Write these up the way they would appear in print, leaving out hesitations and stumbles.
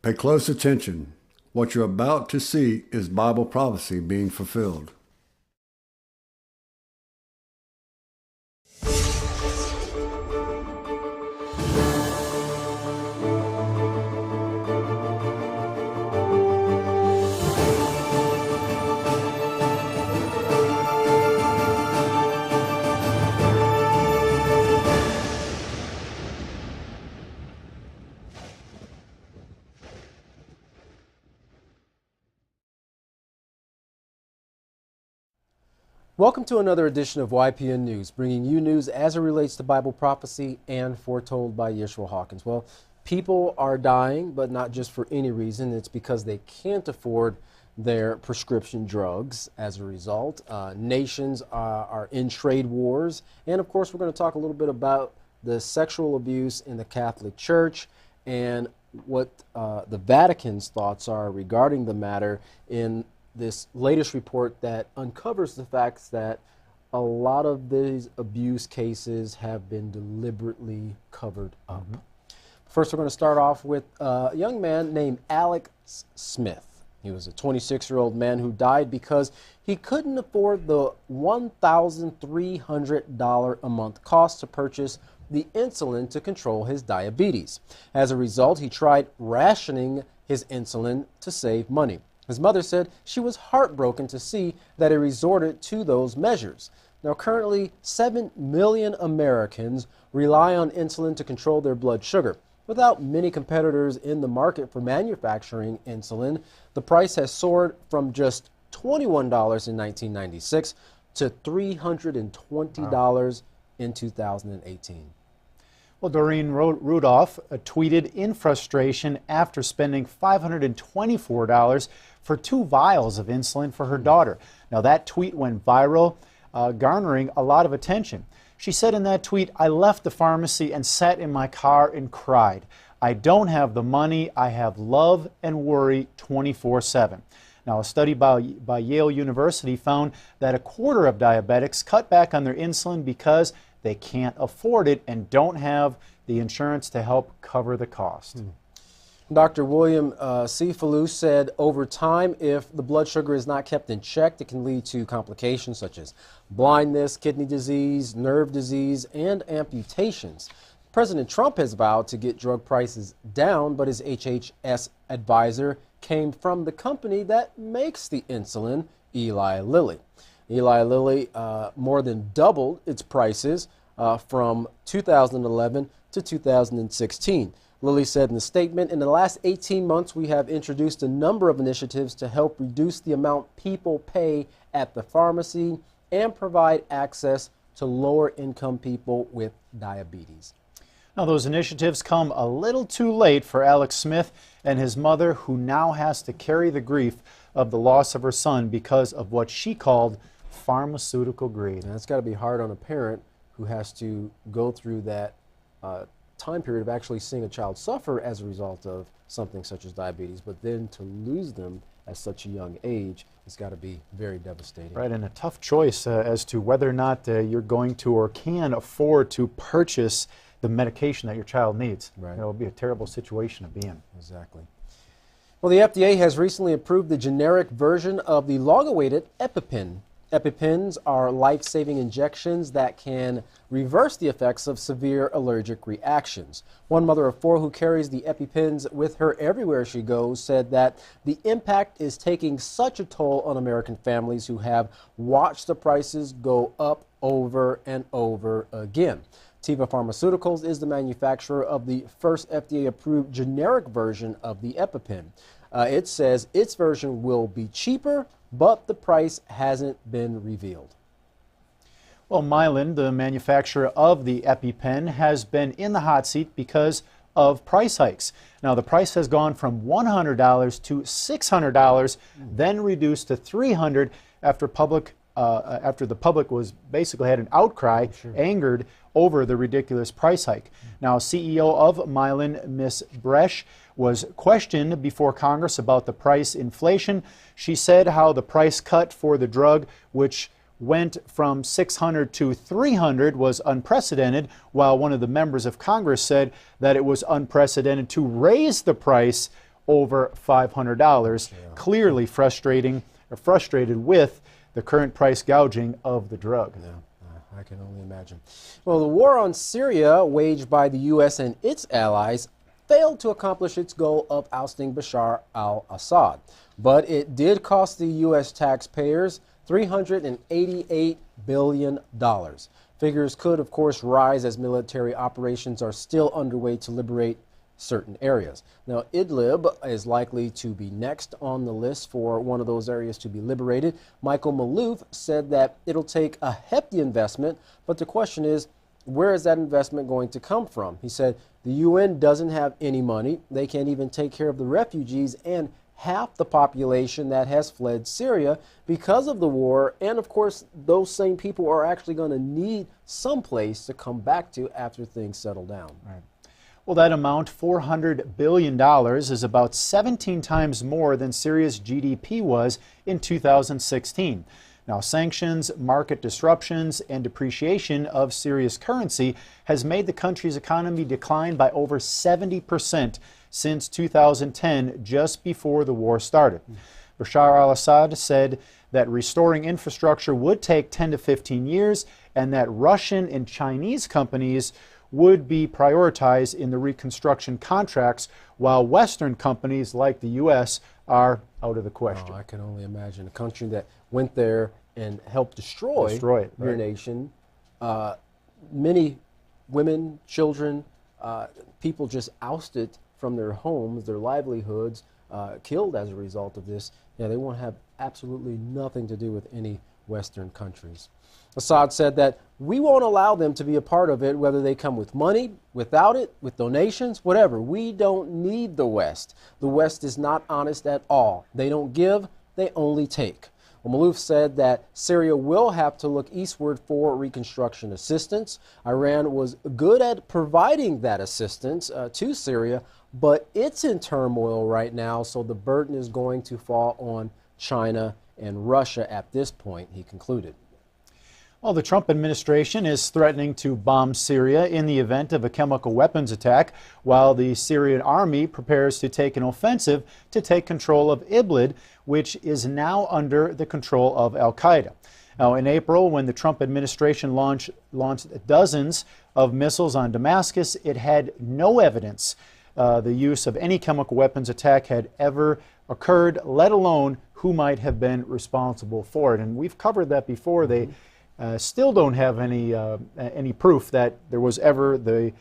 Pay close attention. What you're about to see is Bible prophecy being fulfilled. Welcome to another edition of YPN News, bringing you news as it relates to Bible prophecy and foretold by Yeshua Hawkins. Well, people are dying, but not just for any reason. It's because they can't afford their prescription drugs as a result. Nations are in trade wars. And of course, we're going to talk a little bit about the sexual abuse in the Catholic Church and what the Vatican's thoughts are regarding the matter in this latest report that uncovers the facts that a lot of these abuse cases have been deliberately covered up. First, we're going to start off with a young man named Alex Smith. He was a 26-year-old man who died because he couldn't afford the $1,300 a month cost to purchase the insulin to control his diabetes. As a result, he tried rationing his insulin to save money. His mother said she was heartbroken to see that he resorted to those measures. Now, currently, 7 million Americans rely on insulin to control their blood sugar. Without many competitors in the market for manufacturing insulin, the price has soared from just $21 in 1996 to $320 in 2018. Well, Doreen Rudolph tweeted in frustration after spending $524 for 2 vials of insulin for her daughter. Now, that tweet went viral, garnering a lot of attention. She said in that tweet, "I left the pharmacy and sat in my car and cried. I don't have the money. I have love and worry 24/7. Now, a study by Yale University found that a quarter of diabetics cut back on their insulin because they can't afford it and don't have the insurance to help cover the cost. Dr. William C. Falou said over time, if the blood sugar is not kept in check, it can lead to complications such as blindness, kidney disease, nerve disease, and amputations. President Trump has vowed to get drug prices down, but his HHS advisor came from the company that makes the insulin, Eli Lilly. Eli Lilly more than doubled its prices from 2011 to 2016. Lilly said in a statement, "In the last 18 months, we have introduced a number of initiatives to help reduce the amount people pay at the pharmacy and provide access to lower-income people with diabetes." Now, those initiatives come a little too late for Alex Smith and his mother, who now has to carry the grief of the loss of her son because of what she called pharmaceutical greed. And that's got to be hard on a parent who has to go through that time period of actually seeing a child suffer as a result of something such as diabetes, but then to lose them at such a young age, it's got to be very devastating. Right, and a tough choice as to whether or not you're going to or can afford to purchase the medication that your child needs. Right. It will be a terrible situation to be in. Exactly. Well, the FDA has recently approved the generic version of the long-awaited Epipene. Epipens are life-saving injections that can reverse the effects of severe allergic reactions. One mother of 4 who carries the Epipens with her everywhere she goes said that the impact is taking such a toll on American families who have watched the prices go up over and over again. Teva Pharmaceuticals is the manufacturer of the first FDA-approved generic version of the Epipene. It says its version will be cheaper, but the price hasn't been revealed. Well, Mylan, the manufacturer of the EpiPen, has been in the hot seat because of price hikes. Now, the price has gone from $100 to $600, then reduced to $300 after the public was basically had an outcry, angered over the ridiculous price hike. Now, CEO of Mylan, Ms. Bresch, was questioned before Congress about the price inflation. She said how the price cut for the drug, which went from $600 to $300, was unprecedented, while one of the members of Congress said that it was unprecedented to raise the price over $500, clearly frustrated with the current price gouging of the drug. Yeah, I can only imagine. Well, the war on Syria, waged by the U.S. and its allies, failed to accomplish its goal of ousting Bushar Al Assad. But it did cost the U.S. taxpayers $388 billion. Figures could, of course, rise as military operations are still underway to liberate certain areas. Now, Idlib is likely to be next on the list for one of those areas to be liberated. Michael Maloof said that it'll take a hefty investment, but the question is, where is that investment going to come from? He said the UN doesn't have any money. They can't even take care of the refugees and half the population that has fled Syria because of the war. And of course, those same people are actually going to need some place to come back to after things settle down. Right. Well, that amount, $400 billion, is about 17 times more than Syria's GDP was in 2016. Now, sanctions, market disruptions, and depreciation of Syria's currency has made the country's economy decline by over 70% since 2010, just before the war started. Bushar Al Assad said that restoring infrastructure would take 10 to 15 years and that Russian and Chinese companies would be prioritized in the reconstruction contracts, while Western companies like the U.S. are out of the question. Oh, I can only imagine a country that went there and helped destroy it, your right. nation. Many women, children, people just ousted from their homes, their livelihoods, killed as a result of this. Yeah, they won't have absolutely nothing to do with any Western countries. Assad said that we won't allow them to be a part of it, whether they come with money, without it, with donations, whatever. We don't need the West. The West is not honest at all. They don't give, they only take. Well, Maloof said that Syria will have to look eastward for reconstruction assistance. Iran was good at providing that assistance to Syria, but it's in turmoil right now, so the burden is going to fall on China and Russia at this point, he concluded. Well, the Trump administration is threatening to bomb Syria in the event of a chemical weapons attack, while the Syrian army prepares to take an offensive to take control of Idlib, which is now under the control of al-Qaeda. Now, in April, when the Trump administration launched dozens of missiles on Damascus, it had no evidence the use of any chemical weapons attack had ever occurred, let alone who might have been responsible for it. And we've covered that before. They still don't have any proof that there was ever the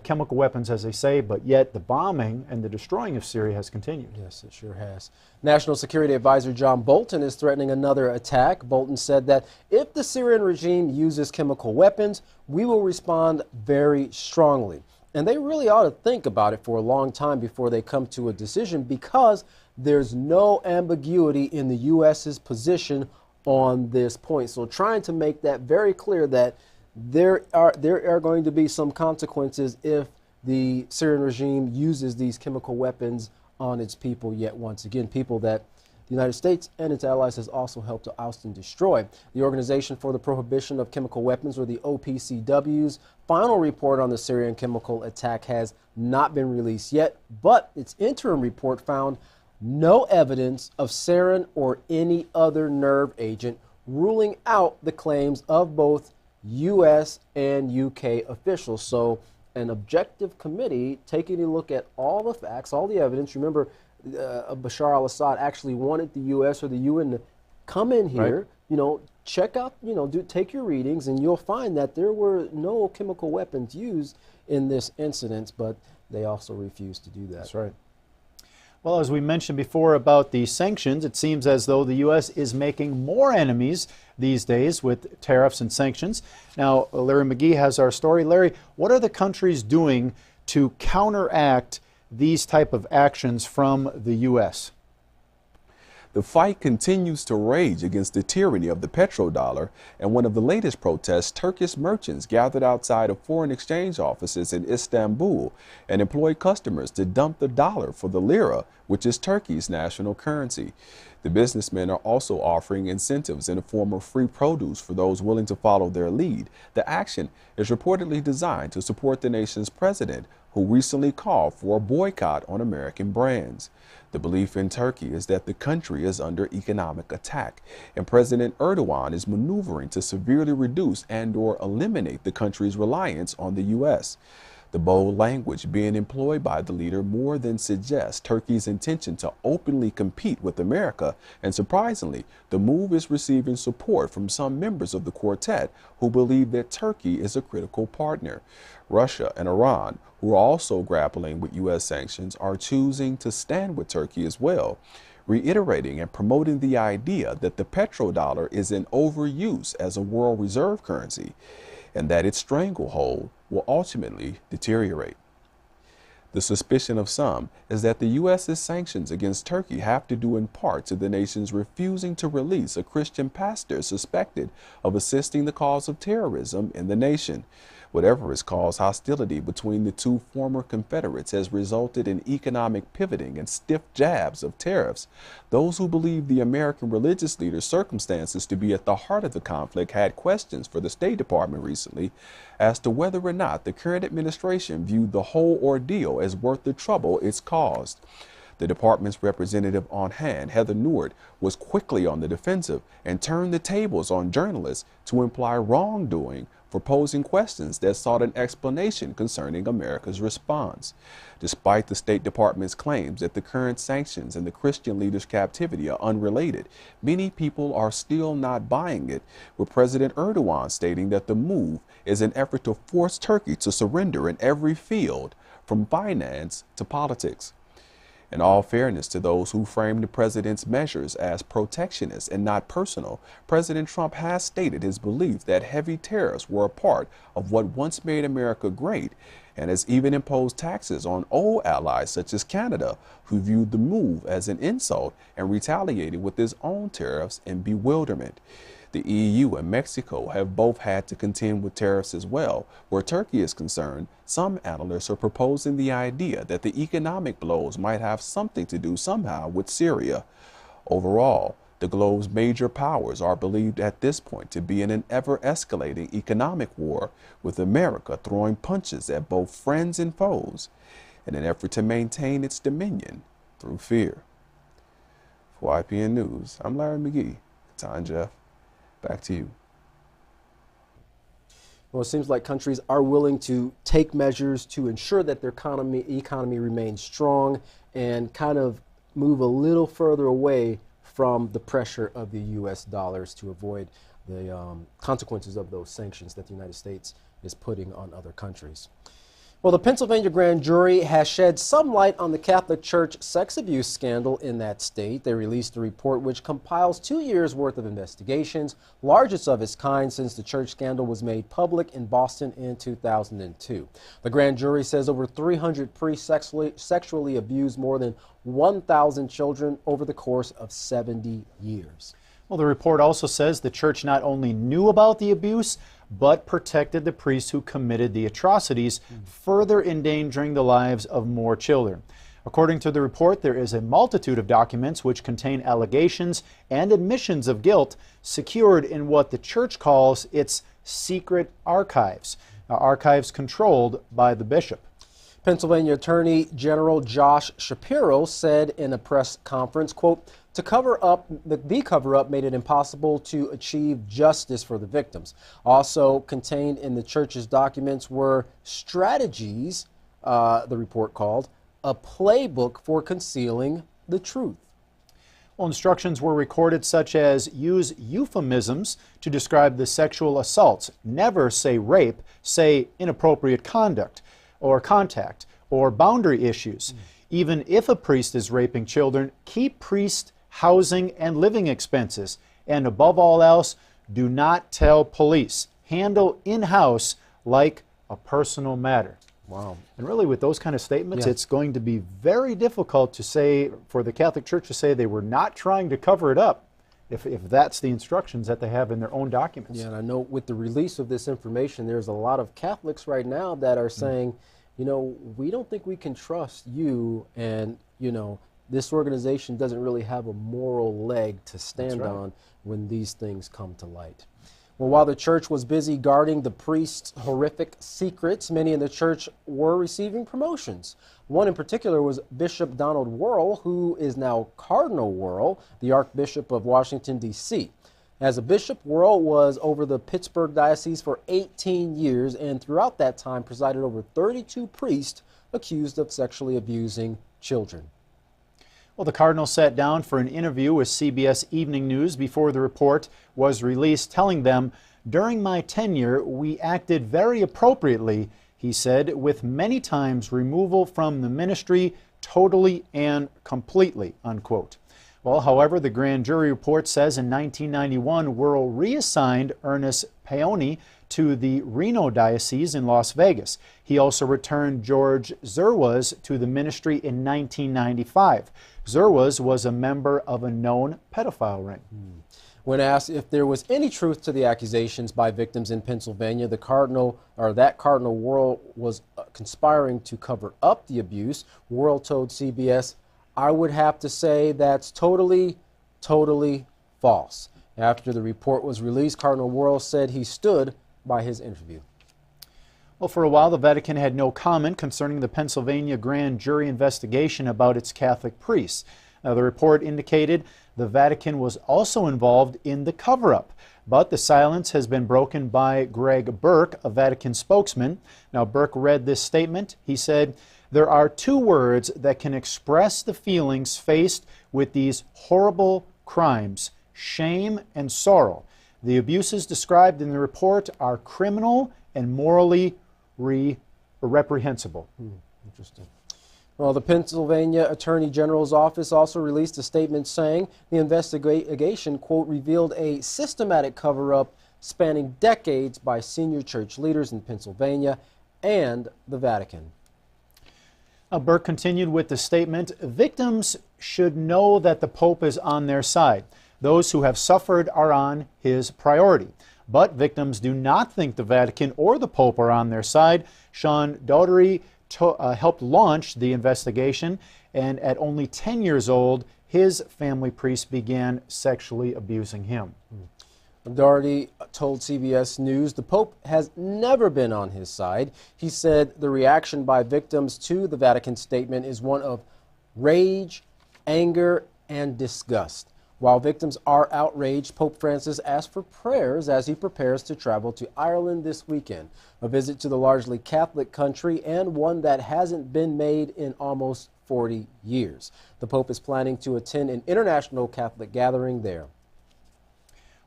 chemical weapons, as they say, but yet the bombing and the destroying of Syria has continued. Yes, it sure has. National Security Advisor John Bolton is threatening another attack. Bolton said that if the Syrian regime uses chemical weapons, we will respond very strongly. And they really ought to think about it for a long time before they come to a decision, because there's no ambiguity in the U.S.'s position on this point. So trying to make that very clear that there are going to be some consequences if the Syrian regime uses these chemical weapons on its people, yet once again, people that the United States and its allies has also helped to oust and destroy. The Organization for the Prohibition of Chemical Weapons, or the OPCW's final report on the Syrian chemical attack has not been released yet, but its interim report found no evidence of sarin or any other nerve agent, ruling out the claims of both U.S. and U.K. officials. So an objective committee taking a look at all the facts, all the evidence. Remember, Bashar al-Assad actually wanted the U.S. or the UN to come in here, right, check out, take your readings, and you'll find that there were no chemical weapons used in this incident, but they also refused to do that. That's right. Well, as we mentioned before about the sanctions, it seems as though the U.S. is making more enemies these days with tariffs and sanctions. Now, Larry McGee has our story. Larry, what are the countries doing to counteract these type of actions from the U.S.? The fight continues to rage against the tyranny of the petrodollar, and one of the latest protests, Turkish merchants gathered outside of foreign exchange offices in Istanbul and employed customers to dump the dollar for the lira, which is Turkey's national currency. The businessmen are also offering incentives in the form of free produce for those willing to follow their lead. The action is reportedly designed to support the nation's president, who recently called for a boycott on American brands. The belief in Turkey is that the country is under economic attack, and President Erdogan is maneuvering to severely reduce and/or eliminate the country's reliance on the U.S. The bold language being employed by the leader more than suggests Turkey's intention to openly compete with America, and surprisingly, the move is receiving support from some members of the quartet who believe that Turkey is a critical partner. Russia and Iran, who are also grappling with U.S. sanctions, are choosing to stand with Turkey as well, reiterating and promoting the idea that the petrodollar is in overuse as a world reserve currency, and that its stranglehold will ultimately deteriorate. The suspicion of some is that the U.S.'s sanctions against Turkey have to do in part to the nation's refusing to release a Christian pastor suspected of assisting the cause of terrorism in the nation. Whatever has caused hostility between the two former Confederates has resulted in economic pivoting and stiff jabs of tariffs. Those who believe the American religious leader's circumstances to be at the heart of the conflict had questions for the State Department recently as to whether or not the current administration viewed the whole ordeal as worth the trouble it's caused. The department's representative on hand, Heather Nauert, was quickly on the defensive and turned the tables on journalists to imply wrongdoing for posing questions that sought an explanation concerning America's response. Despite the State Department's claims that the current sanctions and the Christian leader's captivity are unrelated, many people are still not buying it, with President Erdogan stating that the move is an effort to force Turkey to surrender in every field, from finance to politics. In all fairness to those who framed the president's measures as protectionist and not personal, President Trump has stated his belief that heavy tariffs were a part of what once made America great, and has even imposed taxes on old allies such as Canada, who viewed the move as an insult and retaliated with his own tariffs in bewilderment. The EU and Mexico have both had to contend with tariffs as well. Where Turkey is concerned, some analysts are proposing the idea that the economic blows might have something to do somehow with Syria. Overall, the globe's major powers are believed at this point to be in an ever-escalating economic war, with America throwing punches at both friends and foes in an effort to maintain its dominion through fear. For YPN News, I'm Larry McGee. Time, Jeff. Back to you. Well, it seems like countries are willing to take measures to ensure that their economy remains strong and kind of move a little further away from the pressure of the U.S. dollars to avoid the consequences of those sanctions that the United States is putting on other countries. Well, the Pennsylvania grand jury has shed some light on the Catholic Church sex abuse scandal in that state. They released a report which compiles 2 years' worth of investigations, largest of its kind since the church scandal was made public in Boston in 2002. The grand jury says over 300 priests sexually abused more than 1,000 children over the course of 70 years. Well, the report also says the church not only knew about the abuse, but protected the priests who committed the atrocities, further endangering the lives of more children. According to the report, there is a multitude of documents which contain allegations and admissions of guilt secured in what the church calls its secret archives, archives controlled by the bishop. Pennsylvania Attorney General Josh Shapiro said in a press conference, quote, the cover-up made it impossible to achieve justice for the victims. Also contained in the church's documents were strategies, the report called, a playbook for concealing the truth. Well, instructions were recorded such as use euphemisms to describe the sexual assaults. Never say rape, say inappropriate conduct or contact or boundary issues. Even if a priest is raping children, keep priest housing and living expenses. And above all else, do not tell police. Handle in-house like a personal matter. Wow. And really with those kind of statements, it's going to be very difficult to say, for the Catholic Church to say they were not trying to cover it up, if that's the instructions that they have in their own documents. Yeah, and I know with the release of this information, there's a lot of Catholics right now that are saying, you know, we don't think we can trust you, and, you know, this organization doesn't really have a moral leg to stand on when these things come to light. Well, while the church was busy guarding the priest's horrific secrets, many in the church were receiving promotions. One in particular was Bishop Donald Worrell, who is now Cardinal Worrell, the Archbishop of Washington, D.C. As a bishop, Worrell was over the Pittsburgh Diocese for 18 years and throughout that time presided over 32 priests accused of sexually abusing children. Well, the Cardinal sat down for an interview with CBS Evening News before the report was released, telling them, "During my tenure, we acted very appropriately," he said, "with many times removal from the ministry totally and completely," unquote. Well, however, the grand jury report says in 1991, Worrell reassigned Ernest Paoni to the Reno Diocese in Las Vegas. He also returned George Zerwas to the ministry in 1995. Zerwas was a member of a known pedophile ring. When asked if there was any truth to the accusations by victims in Pennsylvania, that Cardinal Worrell was conspiring to cover up the abuse, Worrell told CBS, "I would have to say that's totally false." After the report was released, Cardinal Worrell said he stood by his interview. Well, for a while, the Vatican had no comment concerning the Pennsylvania grand jury investigation about its Catholic priests. Now, the report indicated the Vatican was also involved in the cover-up, but the silence has been broken by Greg Burke, a Vatican spokesman. Now, Burke read this statement. He said, "There are two words that can express the feelings faced with these horrible crimes: shame and sorrow. The abuses described in the report are criminal and morally reprehensible." Interesting. Well, the Pennsylvania Attorney General's office also released a statement saying the investigation, quote, revealed a systematic cover-up spanning decades by senior church leaders in Pennsylvania and the Vatican. Burke continued with the statement, "Victims should know that the Pope is on their side. Those who have suffered are on his priority. But victims do not think the Vatican or the Pope are on their side." Sean Daugherty helped launch the investigation, and at only 10 years old, his family priest began sexually abusing him. Daugherty told CBS News the Pope has never been on his side. He said the reaction by victims to the Vatican statement is one of rage, anger, and disgust. While victims are outraged, Pope Francis asked for prayers as he prepares to travel to Ireland this weekend, a visit to the largely Catholic country and one that hasn't been made in almost 40 years. The Pope is planning to attend an international Catholic gathering there.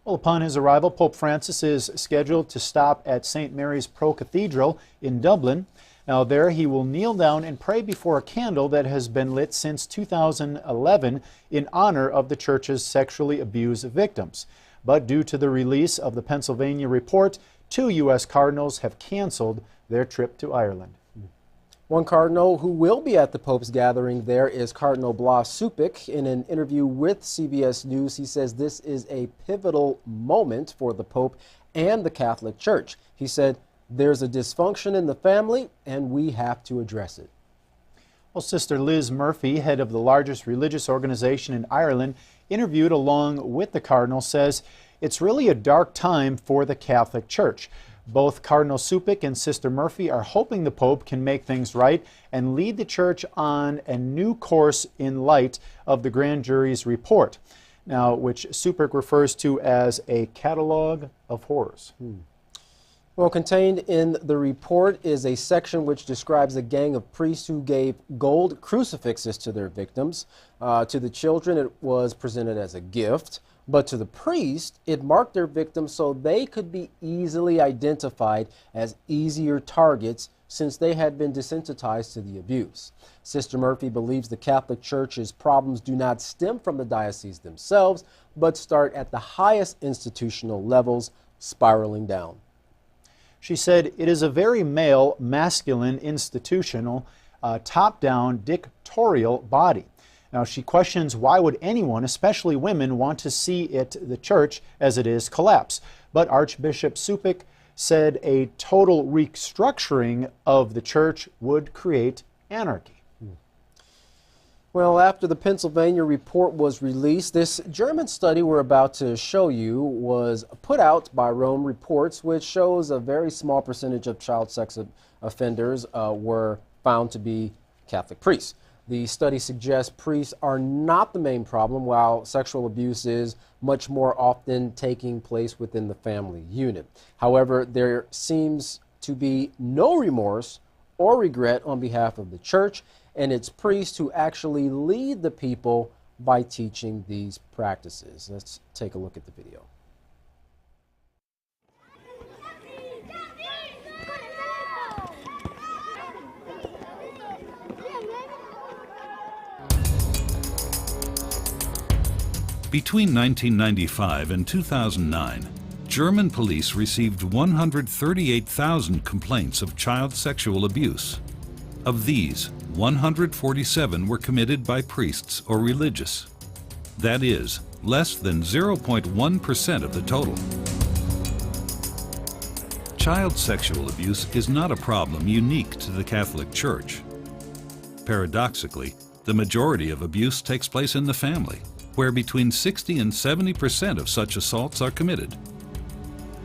Well, upon his arrival, Pope Francis is scheduled to stop at St. Mary's Pro Cathedral in Dublin. Now, there he will kneel down and pray before a candle that has been lit since 2011 in honor of the church's sexually abused victims. But due to the release of the Pennsylvania report, 2 U.S. cardinals have canceled their trip to Ireland. One cardinal who will be at the Pope's gathering there is Cardinal Blas Suppic. In an interview with CBS News, he says this is a pivotal moment for the Pope and the Catholic Church. He said, "There's a dysfunction in the family, and we have to address it." Well, Sister Liz Murphy, head of the largest religious organization in Ireland, interviewed along with the Cardinal, says it's really a dark time for the Catholic Church. Both Cardinal Suppic and Sister Murphy are hoping the Pope can make things right and lead the Church on a new course in light of the grand jury's report, now which Suppic refers to as a catalog of horrors. Well, contained in the report is a section which describes a gang of priests who gave gold crucifixes to their victims. To the children, it was presented as a gift, but to the priest, it marked their victims so they could be easily identified as easier targets since they had been desensitized to the abuse. Sister Murphy believes the Catholic Church's problems do not stem from the diocese themselves, but start at the highest institutional levels, spiraling down. She said, "It is a very male, masculine, institutional, top-down, dictatorial body." Now, she questions why would anyone, especially women, want to see the church as it is, collapse. But Archbishop Suppic said a total restructuring of the church would create anarchy. Well, after the Pennsylvania report was released, this German study we're about to show you was put out by Rome Reports, which shows a very small percentage of child sex offenders were found to be Catholic priests. The study suggests priests are not the main problem, while sexual abuse is much more often taking place within the family unit. However, there seems to be no remorse or regret on behalf of the church and its priests who actually lead the people by teaching these practices. Let's take a look at the video. Between 1995 and 2009, German police received 138,000 complaints of child sexual abuse. Of these, 147 were committed by priests or religious. That is, less than 0.1% of the total. Child sexual abuse is not a problem unique to the Catholic Church. Paradoxically, the majority of abuse takes place in the family, where between 60 and 70% of such assaults are committed.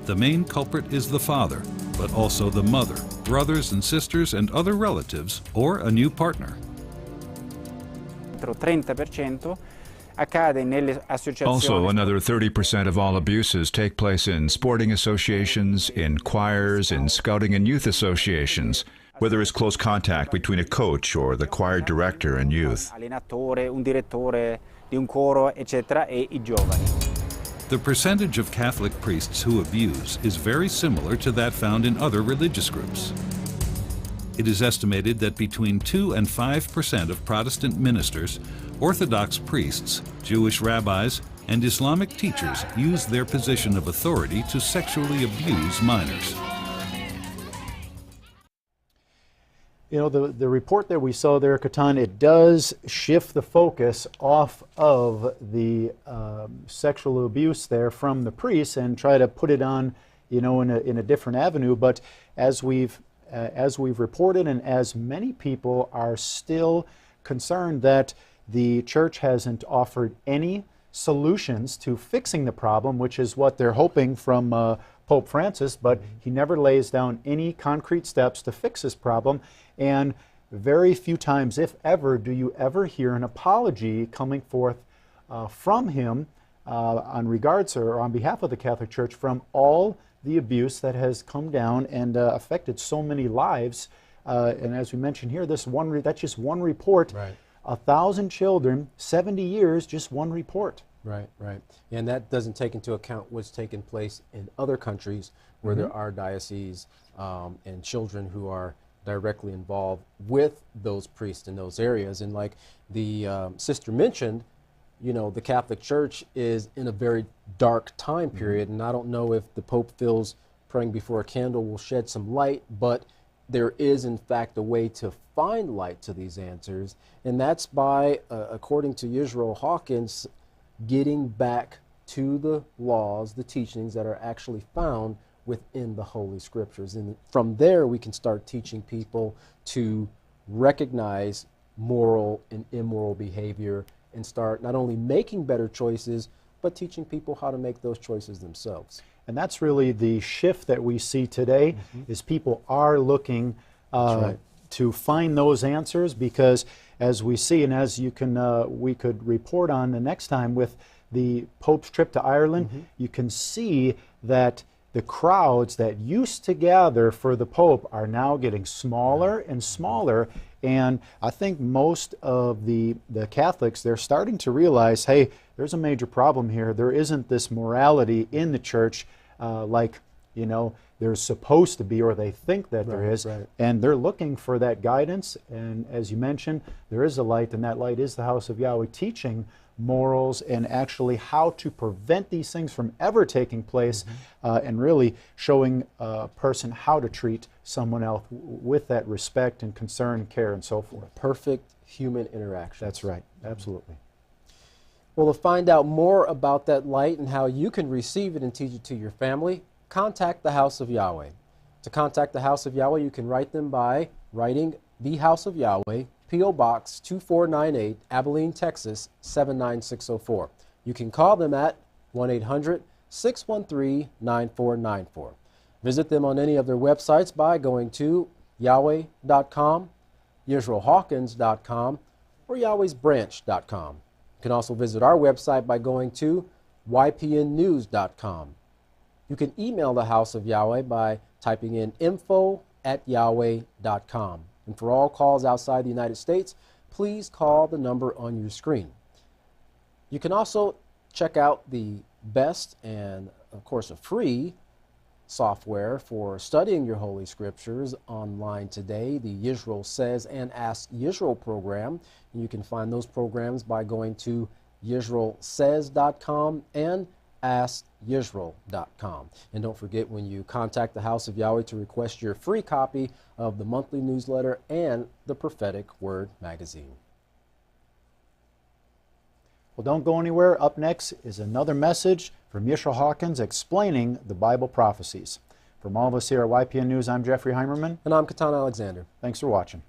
The main culprit is the father, but also the mother, brothers and sisters, and other relatives, or a new partner. Also, another 30% of all abuses take place in sporting associations, in choirs, in scouting and youth associations, where there is close contact between a coach or the choir director and youth. The percentage of Catholic priests who abuse is very similar to that found in other religious groups. It is estimated that between 2 and 5% of Protestant ministers, Orthodox priests, Jewish rabbis, and Islamic teachers use their position of authority to sexually abuse minors. You know, the report that we saw there, Katan, it does shift the focus off of the sexual abuse there from the priests and try to put it on, you know, in a different avenue. But as we've reported, and as many people are still concerned that the church hasn't offered any solutions to fixing the problem, which is what they're hoping from Pope Francis, but he never lays down any concrete steps to fix this problem. And very few times, if ever, do you ever hear an apology coming forth from him on regards or on behalf of the Catholic Church from all the abuse that has come down and affected so many lives. And as we mentioned here, that's just one report. Right. 1,000 children, 70 years, just one report. Right, right. And that doesn't take into account what's taken place in other countries where there are dioceses and children who are directly involved with those priests in those areas. And like the sister mentioned, you know, the Catholic Church is in a very dark time period, and I don't know if the Pope feels praying before a candle will shed some light, but there is in fact a way to find light to these answers, and that's by, according to Israel Hawkins, getting back to the laws, the teachings that are actually found within the Holy Scriptures. And from there, we can start teaching people to recognize moral and immoral behavior and start not only making better choices, but teaching people how to make those choices themselves. And that's really the shift that we see today, is people are looking to find those answers, because as we see, and as you can, we could report on the next time with the Pope's trip to Ireland, you can see that the crowds that used to gather for the Pope are now getting smaller and smaller. And I think most of the Catholics, they're starting to realize, hey, there's a major problem here. There isn't this morality in the church like, you know, there's supposed to be, or they think that there is. And they're looking for that guidance. And as you mentioned, there is a light, and that light is the house of Yahweh, teaching morals and actually how to prevent these things from ever taking place, and really showing a person how to treat someone else with that respect and concern, care, and so forth. Perfect human interaction. That's right, absolutely. Well, to find out more about that light and how you can receive it and teach it to your family, contact the House of Yahweh. To contact the House of Yahweh, you can write them by writing the House of Yahweh, P.O. Box 2498, Abilene, Texas 79604. You can call them at 1-800-613-9494. Visit them on any of their websites by going to Yahweh.com, YisraelHawkins.com, or Yahweh'sBranch.com. You can also visit our website by going to YPNnews.com. You can email the House of Yahweh by typing in info@yahweh.com. And for all calls outside the United States, please call the number on your screen. You can also check out the best and, of course, a free software for studying your Holy Scriptures online today, the Yisrael Says and Ask Yisrael program. And you can find those programs by going to YisraelSays.com and AskYisrael.com. And don't forget, when you contact the House of Yahweh, to request your free copy of the monthly newsletter and the Prophetic Word magazine. Well, don't go anywhere. Up next is another message from Yisrael Hawkins explaining the Bible prophecies. From all of us here at YPN News, I'm Jeffrey Heimerman. And I'm Katan Alexander. Thanks for watching.